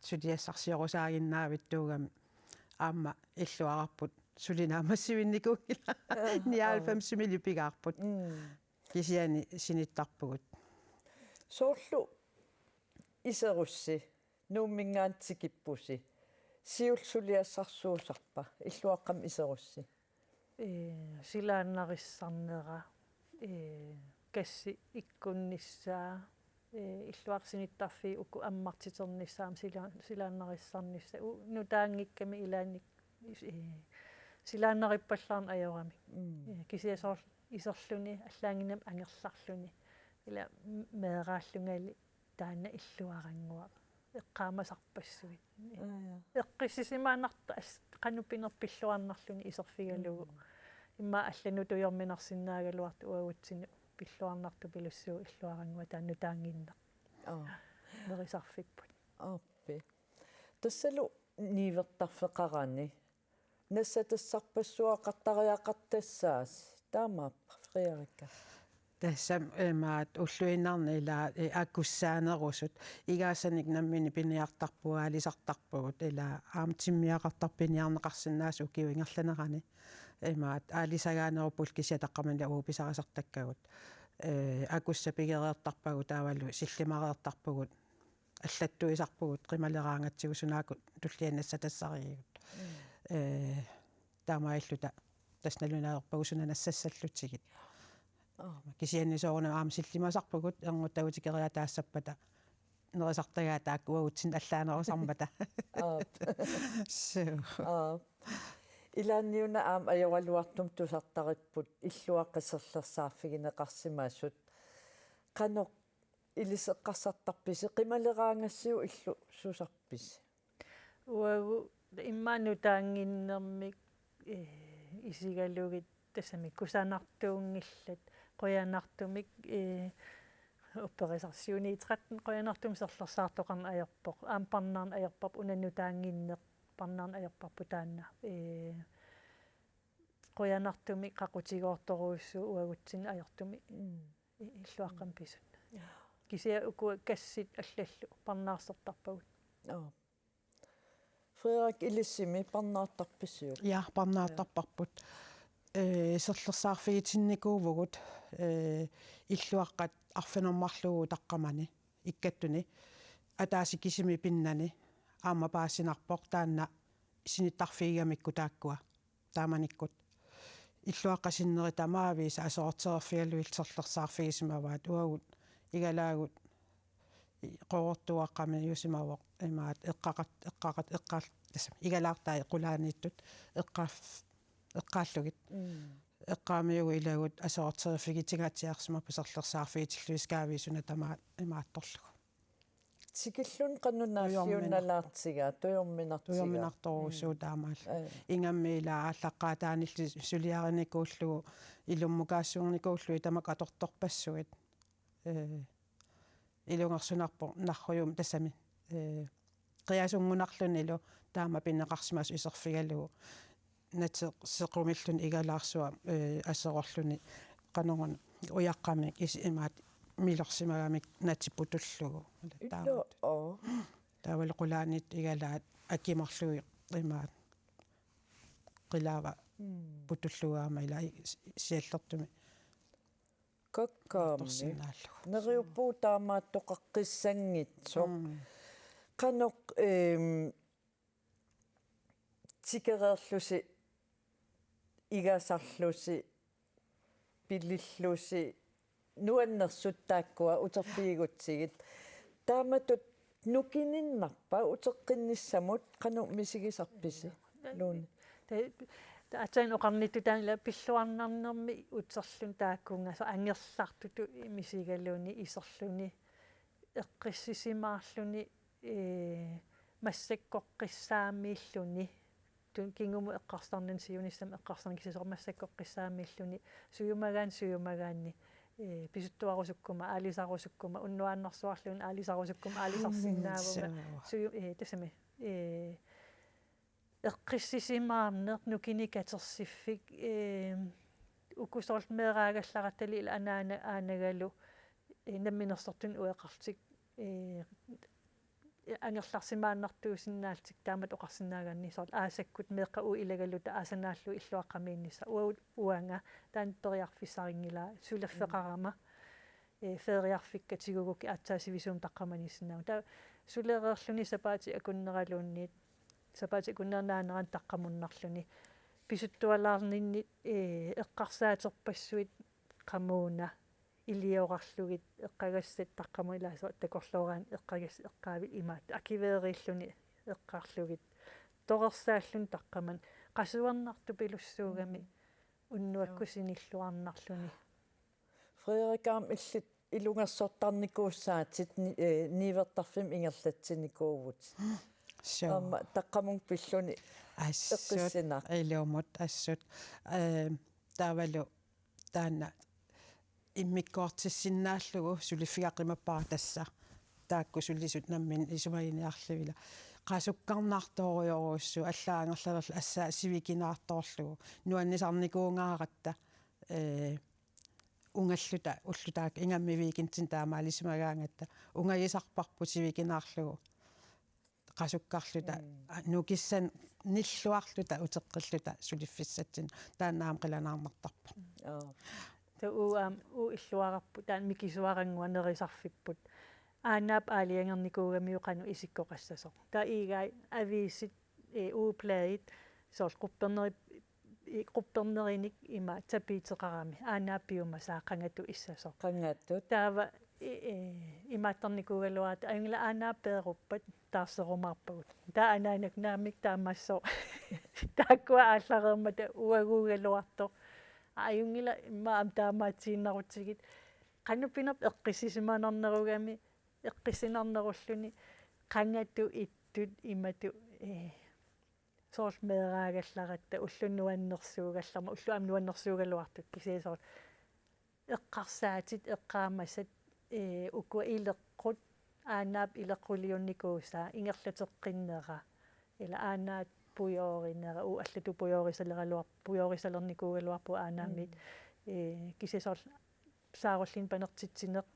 sudiassarsiorusaaginnaavittuugam aamma illuararput sulinaamassivinnikungila 99 milipigaarput kisiani sinittarpugut
soorlu iserussi nuummingaantikippusi siulsuliassarsuusarpa illuaqqam iserussi
silaannarissarnera kassi ikkunnissaa illuarsinittarfi uku ammartiternissaam silaannarissarnissa nutaangikkami ilaannik silaannarippallaarn ajorami kisiasoor iserluni allaanginam angerlarluni ila meeraallungali taanna illuarangua eqqaamasarpassuit eqqissisimaanarta qanupinerpilluarnarluni iserfigalugu imma allanutujorminarsinnaagaluartu uagutsinu pilluarnartu pilussuu illuarangua taannu taanginna Nerisarfikput.
Appi. Tassalu niivertarfeqarani. Nassatassarpassuaqattariaqartassaas. Taamaappa Frederikka.
Tassam maat ulluinarni ila akkussaanerusut igaasanik nammini piniartarpuaalisartarpugut ila aamtimmiaqartarpiniarneqarsinnaasu kiuingerlanerani maat aalisagaanerupul kisiataqqamani uupisarasartakkagut akkussapigeriartarpagu taavalu sillimareertarpugut аллаттуисарпугут qimалераангатсигусунаакут туллианнассатассариигут таамаиллута тасналунаарпагусуна нассассаллутсигит кисианнисоорна аамсиллимасарпугут эрнуттагутикериатаассаппата нерисартагаа тааккуагутсин аллаанерусармата
илаанниуна аам ажоралуартум тусартариппут иллуаққиссерлерсаарфигинеқарсимаасут қано илисеққарсартарписи қималераангассиу иллу сусарписи
уагу иммаану таангиннэрмик исигалугит тассамик кусаанартуунгиллат қоянартумик операсарсиуниитраттен қоянартум серлерсаартоқарна аерпоқ аампарнаарна аерпап унанну таангиннеқ парнаарна аерпарпу таанна қоянартуми қақутигоорторуussuu уагутсин аертуми иллуаққам писут кисиа уку кассит аллаллу парнаарсертарпагут
Frederik илиссими парнаартарписсиу
я парнаартарпарпут серлерсаарфигитинникуувгут иллуаққат арфинермарлугу таққамани иккаттуни атааси кисими пиннани аама паассинарпоқ таанна синиттарфигамикку тааккуа тааманиккут иллуаққасиннери тамаавис асоортерфигалуил серлерсаарфигисимаваат уагут игалаагут qoortuaqqami yusimavoq imaat eqqaat tasam igalaartaa qulaaниittut eqqaallugit eqqaamiugu ilagut asoorterifigitigatiarsima puserlersaarfigitilluiskaaviisuna tamaat imaattorlugu
tikillun qannunaasiunalaartigaa tuyorminartoruussuu taamaal ingammiila ааллаққаатаанилли сулиаринникууллугу илуммукаассуурникууллуи тамак аторторпассугит илунгарсунарпо нарруйум тассами қиасунгунарлунилу таама пиннеқарсимас исерфигалугу нате секумиллун игалаарсуа ассерорлуни қанорун уяққамик имаат милорсимагамик натиппутуллугу таавал қулаанит игалаат акимарлуи имаат қилаава путуллугаама ила сиаллертуми каккаамни нериуппуу таамааттоқаққиссангитсо каноқ тикерерлуси игасарлуси пиллиллуси нуаннерсуттааккуа утерфигутсигит тааматут нукининнарпа утеққинниссамут кану мисигисарписи луни
атаан оқарниту таанла пиллуарнарнерми утсерлун тааккунгаса ангерлартуту мисигаллуни исерлуни эққиссисимаарлуни массаккоққиссаамииллуни тун кингуму эққарстарнан сиунissam эққарстарни кисисоор массаккоққиссаамииллуни суюмагаанни писуттуарусуккума аалисарусуккума уннуааннарсуарлуни аалисарусуккума аалисарсиннаавума сую тасами эққиссисимаарнеқ нукиникатерсиффик укусоорл меэраагалларатали ила анаана аанагалу намминерсортун уеқартик ангерларсимааннартуусиннаалтик таамат оқарсинаагаанни соор аасаккут меэққа уу илагалута аасанааллу иллуаққамиинниса уанга таан периарфиссарингила сулерфеқарама фериарфикка тигугуки аатсаасивисуум таққаманиссинаа та сулереерлуни сапаати акуннералуунниит сапаати куннернаанеран таққамуннарлуни писуттуалаарнинни эққарсаатерпассуит қамууна илиорарлугит эққагассат таққамуилаасо такорлуораан эққагас эққаави имаат акиверииллуни эққарлугит торерсааллун таққаман қасуарнарту пилуссуугами уннуаккусиниллуарнарлуни
Frederikam illit ilungassортарникууссаатит нивертарфим ингерлатсиникуувут Amma taqqamung pilluni
assut ilumut assut taavalu taanna immikkoortissinnaаллугу сулиффигақимаппара тасса тааккусуллисут наммин исумагиниарлавила qasukkarnaartooriorussu аллаангерлерл ассаа сивикинаарторлугу нуаннисарникуунгааратта унгаллута уллутаак ингаммивикинтин таамаалисимагаангатта унгагисарпарпу сивикинаарлугу qasukkarluta nukissan nilluarluta uteqqilluta suliffiссатсин тааннаам qilanaarmartarpa
у иллуараппу таан микисуарангуа нерисарфиппут ааннаап аалиангерникуугамиуқану исиккоқассасо таа игай ависит ууплагит соорл qupperneриник има тапиитеқарами ааннааппиума саақангату иссасо
qangattut
таава имааттарникуугалуаат англа ааннааппееруппат таарсерумаарпагут таа анаанак наамик таамассо тааккуа ааллареермата уагуугалуарто аюнгила имаам таамаатсииннарутсигит qannupinap eqqissisimanarnerugami eqqissinarnerulлуни qangatu ittut imatu soorl meeraagallarata ullunuannersuugallarma ulluam nuannersuugaluartut kisiisoor eqqarsaatit eqqaamassat ukua ileqqut aannaap ileqquliunnikuusaa ingerlateqqinnera ila aannaat pujoorinera allatu pujoorisallernikuugaluarpu aannaamit kisiisoor saarullin panertitsineq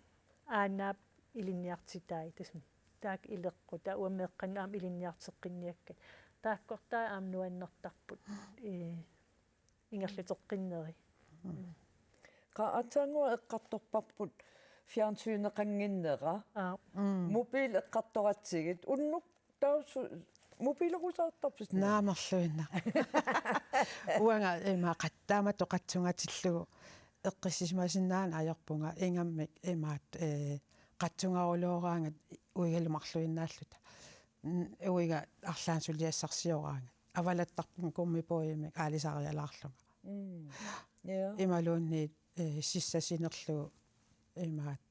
aannaap ilinniartitai tasmi taak ileqquta uammeeqqannaam ilinniarteqqinniakkat taakkortaa aam nuannertarput ingerlateqqinneri
qaatangua eqqartorparput fjernsyneqanginnera mobil eqqartoratsigit unnuk tausu mobilerusaartarpus
naamerluinna uanga ima qattaama toqatsungatillugu eqqissisimasinnaana ajorpunga ingammik imaat qatsungaruloraangat uigalumarluinnaalluta uiga arlaan suliassarsioraanga avalattarpun kummipuimik aalisarialaarlunga imaluunni sissasinerlugu imaat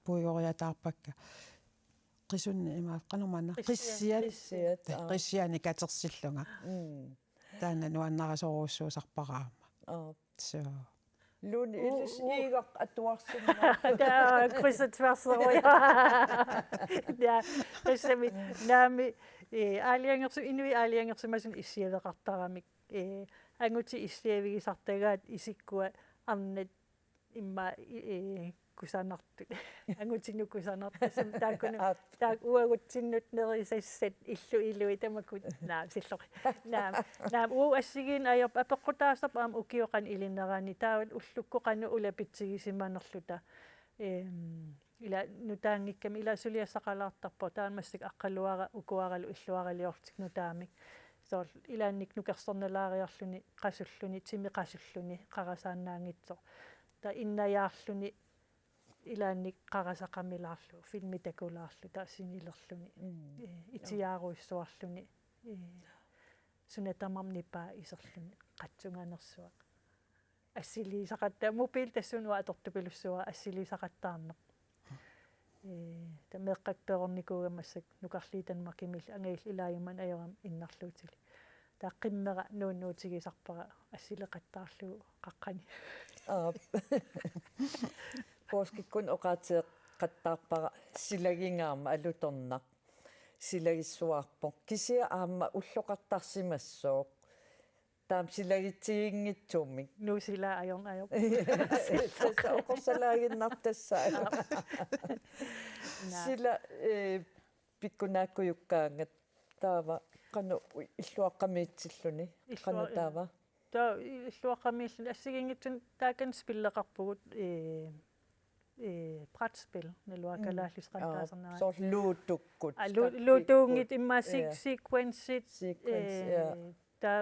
puigoriataarpakka qisunni imaat qanermanna qissiani katersillunga taana nuannarasoruussuusarparaama so
lun ilis igaq atuarsimma
taa qissatverseruja ja qissami naami aaliangersu inui aaliangersumasun issiaveqartaramik anguti issiavigisartagaat isikkua arnat imma kusanartu angutinu kusanartasum taakkunu taak uagutsinut nerisassat illu ilui tamakut naam sillor naam assigin ajop apeqqutaasap aam ukioqan ilinnerani taawat ullukkoqanu ulapitsigisimanerluta ila nutaangikkami ila suliassaqalaartarpo taanmassik aqqaluara ukuaralu illuaraliortik nutaamik soor ilaannik nukersornalaariarluni qasulluni timiqasulluni qarasaannaangitso ta innajaarluni ilaannik qarasaqamilaarlu filmitakulaarlu taasinilerluni itiaaruissuarluni sunatamamnipaa iserluni qatsunganersuaq assiliisaqatta mobil tassunua atortupilussua assiliisaqattaarneq tameeqqakpeerornikuugammassak nukarliitanmakimil angail ilaajuman ajoram innarluutili taaqimmera nuunnuutigisarpara assileqattaarlugu qaqqani
pooskikkun oqaatiqattaarpara silagingaarma alutornaq silagissuarpoq kisia aamma ulloqartarsimassuuq taam silagitsigingitsuumik
nuusila ajorn ajop
oqorsalaaginnartassa sila pikkunaakuyukkaangat taava qanu illuaqqamiitsilluni qanu taava
taa illuaqqamiillun assigingitsun taakan spilleqarpugut brætspil naluakalaallisqantaasernaa
soor luutukkut
luutuungit imma sequensit taa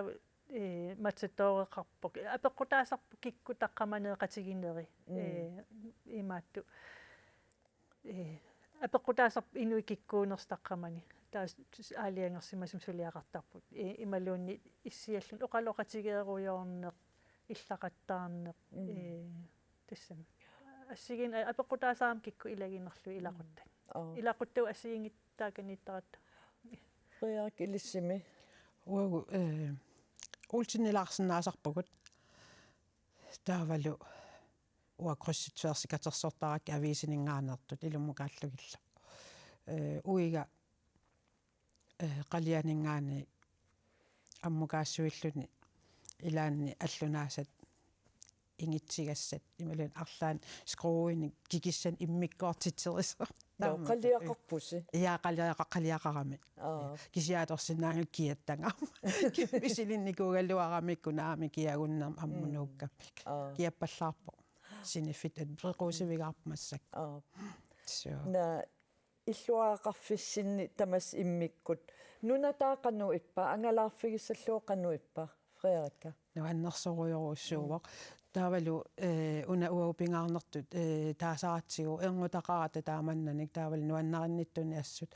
matadooreqarpuk apeqqutaasarpu kikku taqqamaneeqatiginneri imaattu apeqqutaasarpu inui kikkuunerstaqqamani taas aaliangersimasum suliaqartarput imaluunni issiallun oqaloqatigeerujoorneq иллақаттаарнеқ тассама ассигин апеққутаасаам кикку илагиннерлу илақутта илақутту ассигингиттааканиттаратта
риак илиссими
уагу ультинилаарсинаасарпагут таавалу uakrussitsuersikatsersortarak aviisininngaanertut ilumukaallugillaaq uiga qalianingaani ammukaassuilluni ilaanni аллунаасат ингитсигассат ималун арлаан скруини кикиссан иммиккоортитсерисо
qalliaqarpusi
qalliaqaqarami кисиааторсинаангу киаттангаама киммисилинникуугаллуарамикку наами киагуннерм аммунууккаммик киаппаллаарпо синифит бреқусивигаарпмассак
на иллуаақарфиссинни тамас иммиккут нунатаақану иппа ангалаарфигиссаллуоқану иппа фреерикка
нуаннерсоруйоруссуувақ таавалу уна уаупингаарнертут таасаратсигу эрнутақарата тааманнаник таавал нуаннаринниттуни ассут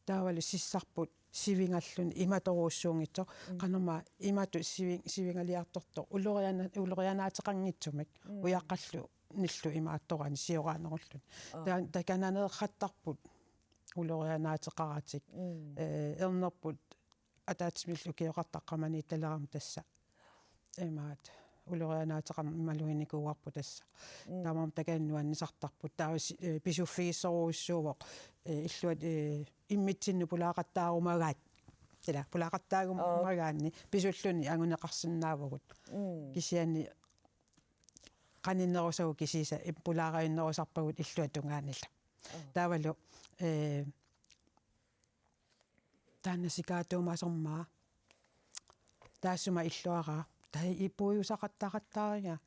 таавалу сиссарпут сивингаллуни иматорууссуунгитсо канама имату сивингалиарторто улорианаатеқангитсумак уяққаллу ниллу имаатторани сиораанеруллуни такананеэққаттарпут улорианаатеқаратик эрнерпут атаатсмиллу киоқартаққамани талерам тасса эмаат улорианаатеқарма ималуиникууарпу тасса таамам такааннуаннисартарпут таавис писуффигиссоруйуссуувоқ иллуат иммитсинну пулаақаттаарумагаат тила пулаақаттаагумагаанни писуллуни агунеқарсинаавагут кисиани qanиннерусагу кисиса пулаарииннерусарпагут иллуатунгаанила таавалу тааннасикаатуумаасормаа таассума иллуараа тай ипуйусақаттақаттаарига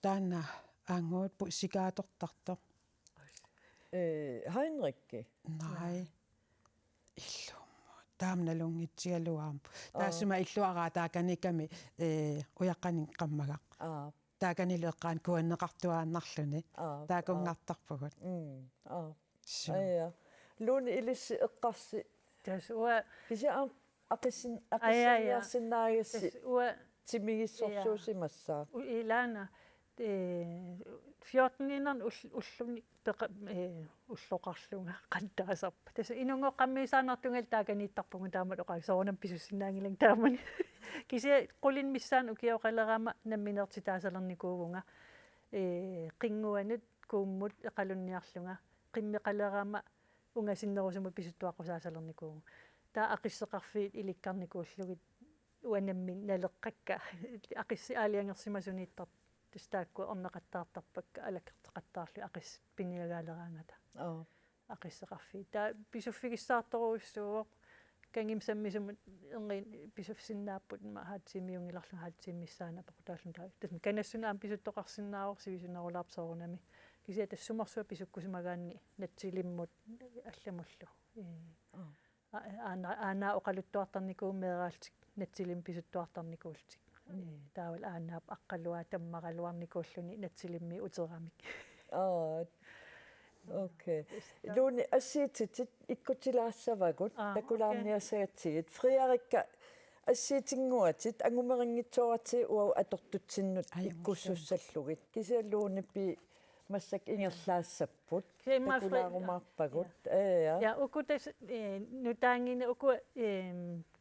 таанна аангуут сикаатортарто
Heinrikki
най иллумма таамналунгитсигалуаам таассума иллуараа тааканиками уяққанин қаммага тааканилеққаан куаннеқартуааннарлуни таакунгартарпагут
ая луни илисси эққарси
тасуа
кися ақиссин ақиссиниарсинаагасси тимигиссорсуусимассаа
илаана 14-нинерн уллуни уллоқарлунга қантаасарпа тас инунгоққаммисаанартунгал тааканииттарпугу таамал оқаасоорнам писуссинаангилан таамани кися қулин миссаан укиоқалерама намминерти таасалерникуувунга қингуанут кууммут эқалунниарлунга қиммеқалерама унгасиннерусуму писуттуаққусаасалерникууву таа ақиссеқарфиит иликкарникууллугит уанаммин налеққакка ақисси аалиангерсимасунииттар тустаакку орнеқаттаартарпакка алаккертеқаттаарлу ақис пиниагаалераангата ақиссеқарфиит таа писуффигиссаарторуйуссуувоқ кангим саммисумут эрнин писуфсиннааппут маахаатсимиунгиларлу хаатсиммиссаана пақутааллун таа тасма канассунаам писуттоқарсиннаавор сивисунарулаарпсоорунами кися тассумарсуа писуккусимагаанни натсилиммут алламуллу аана оқалуттуартарникууммеераалтик натсилим писуттуартарникуултик таавал аанаап аққалуа таммаралуарникууллуни натсилимми утерамик
окей луни ассиитит иккутилаассавагут такулаарниасагатсигит фриарикка ассиитингуатит ангумерингитсуарати уау атортутсиннут иккуссуссаллугит кисиалууниппи массак ингерлаассаппут такулаарумаарпагут
я укутас нутаангини уку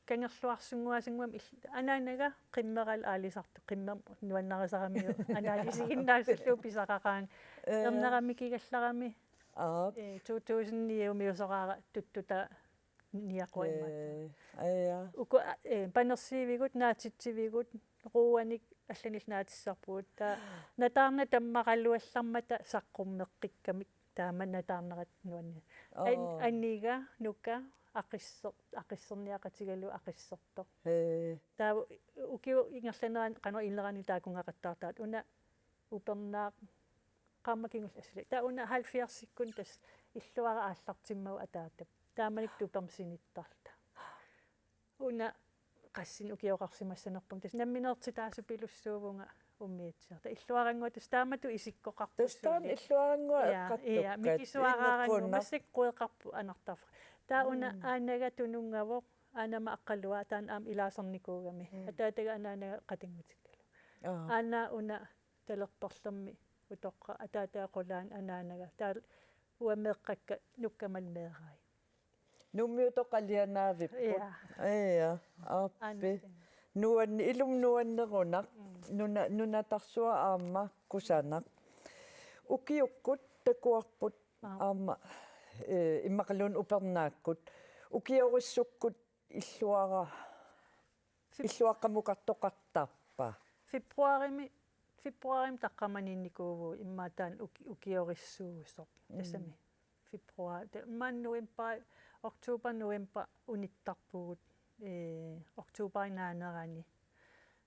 кангерлуарсунгуасингуам анаанага қиммерал аалисарту қиммер нуаннарисарамиу анаалисигиннаасаллуу писақақаан эрнерамикигалларами 2009 миусораара туттута ниақуимма уку панерсиивигут наатитсивигут рууаник алланил наатиссарпуут таа натаарна таммақаллуаллармата саққуммеққиккамик таама натаарнерат нуанни аннига нука ақиссерниақатигалу ақиссорто таа укиу ингерланеран қано иллерани таакунгақаттаартаат уна упернаа qammakingul asli ta una 70 sekund tas illuara aallartimmau ataatap taamanik tupermsinittarta una qassin ukioqarsimassanerpum tas nammineerti taasupilussuuvunga ummiitsiarta illuarangua tas taamatu isikkoqarpu
tas taam illuarangua eqqattukkat
ja mikisuaraarangu massakkueqarpu anartafra ta una aanaga tunungavoq aanama aqqalua taan aam ilaasernikuugami ataataga anaanaga qatingutikkala aana una talertorlermi utoqqa ataataaqqulaan anaanaga taal uameeqqakka nukkamalmeerai
nummiutoqalianaavippu aappi nuanni ilum nuannerunaq nunatarsuа аама кусанақ ukiukkut takuarput aama immaqalun upernaakut ukiorissukut illuaqamuqartoqartaarpa
februarim taqqamaninnikuuvu immaatan ukiorissuusoq tasami februar man november oktober november unittarpugut oktoberinaanерани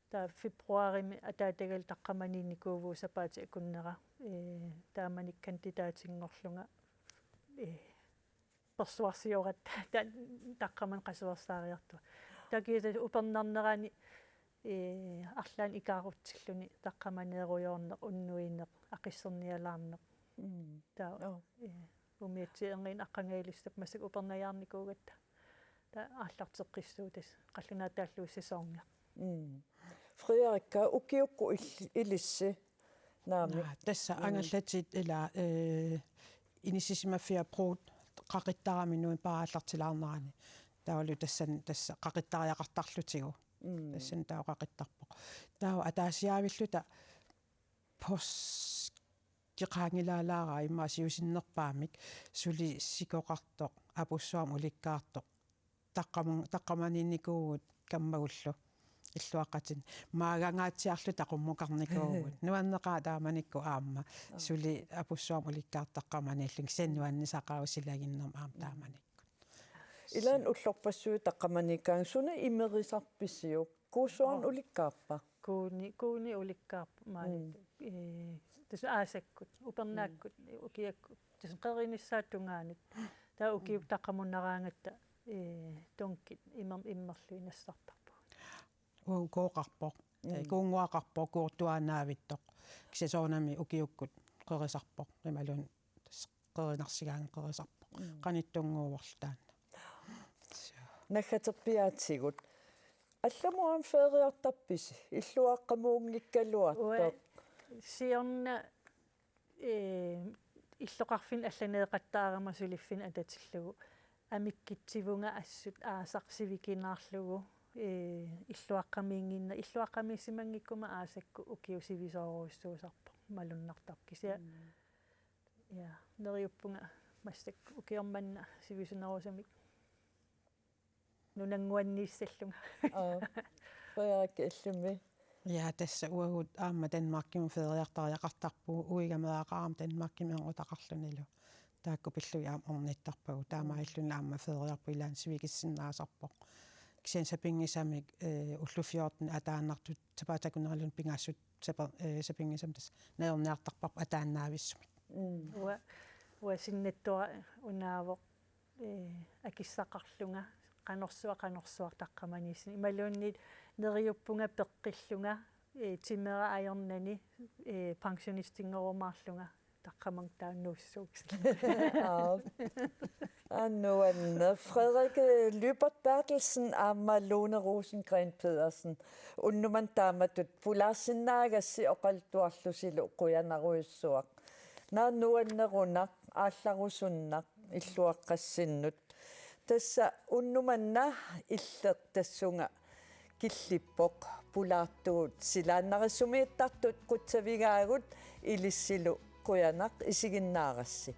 ta februarim ataatagal taqqamaninnikuuvu sapaati akunnera taamanik kandidaatingorlunga persuasiorat taqqaman qasuarsaariartu takiisa upernarnerani арлаан икаарутсиллуни таққаманееруйорнеқ уннуинеқ ақиссерниалаарнеқ таа умиатсиэнгин аққангаилистап масак упернаяарникуугатта таа ааллартеққиссуутас қаллунаатааллууссисоорнеқ
Frederikka ukiukku ilissi naami
тасса ангаллатит ила инисисимаффиа проут қақиттараминуин парааллартилаарнерани таалу тасса қақиттариақартарлутигу тассан таоқақиттарпоқ таа атаасиаавиллута пос кеқаангилаалаара иммаасиусиннерпаамик сули сикоқартоқ апуссуам уликкаартоқ таққаманинникуугут каммагуллу иллуаққатин маагангаатсиарлу тақуммукарникуугут нуаннеқаа тааманикку аама сули апуссуам уликкаартаққаманиллун кисаннуаннисақаусилагиннерм аам тааманик
Ilan ullorpassuu taqqamanikaan suna imerisarpissiuk kuusuarn ulikkaappa
kuuni ulikkaappa maali tas aasakkut upernaakkut ukiakkut tas qerinissaatungaanit taa ukiuk taqqamunnaraangatta tonkit immerlu inassartarpu
kooqarpoq kuunguaqarpoq kuurtuaanaavittoq kisasoornami ukiukkut qerisarpoq imalun tas qerinarsigaanga qerisarpoq qanittunguuvorlutaan
naggaterpiaatsigut алламуам фериартарписи иллуаққамуунгиккалуартоқ
сиорна иллоқарфин алланеэқаттаарама сулиффин ататиллугу амиккитсивунга ассут аасарсивикинаарлугу иллуаққамиингинна иллуаққамиссимангиккума аасакку укиусивисооруссуусарпо малуннартар кися я нериуппунга мастак укиорманна сивисунерусамик нунангуаннииссаллунга
Frederikka illumi
ja tässä uut aamma Denmarkin feriartariaqartarpu uigameraaqaram Denmarkin utaqarlunilu taakku pillujaam ornittarpagu taamaillun aamma feriarpu ilaan sivikissinnaasarpoq kisen sapingisamik ullufiorten ataannartut tapaatakuneralun pingassut sapingisam tas neerniartarparp ataannaavissumik
уасиннаттуа унаавоқ акиссақарлунга qanorsuaq taqqamaniissini imaluunniit neriuppunga peqqillunga timera ajornani pensionistingerumaarlunga taqqamang taannuussuuks
annuanne Frederik Lybert Bertelsen aamma Lone Rosengren Pedersen unnuman taamatut pularsinnaagassi oqaltuarlusilu quyanaruyussuaq naannuannerunaq aallarussunnaq illuaqqassinnut tassa unnumanna illeqtassunga killippoq pulaartugut silaannarisumiittartut qutsavigaagut ilissilu quyanaq isiginnaarassi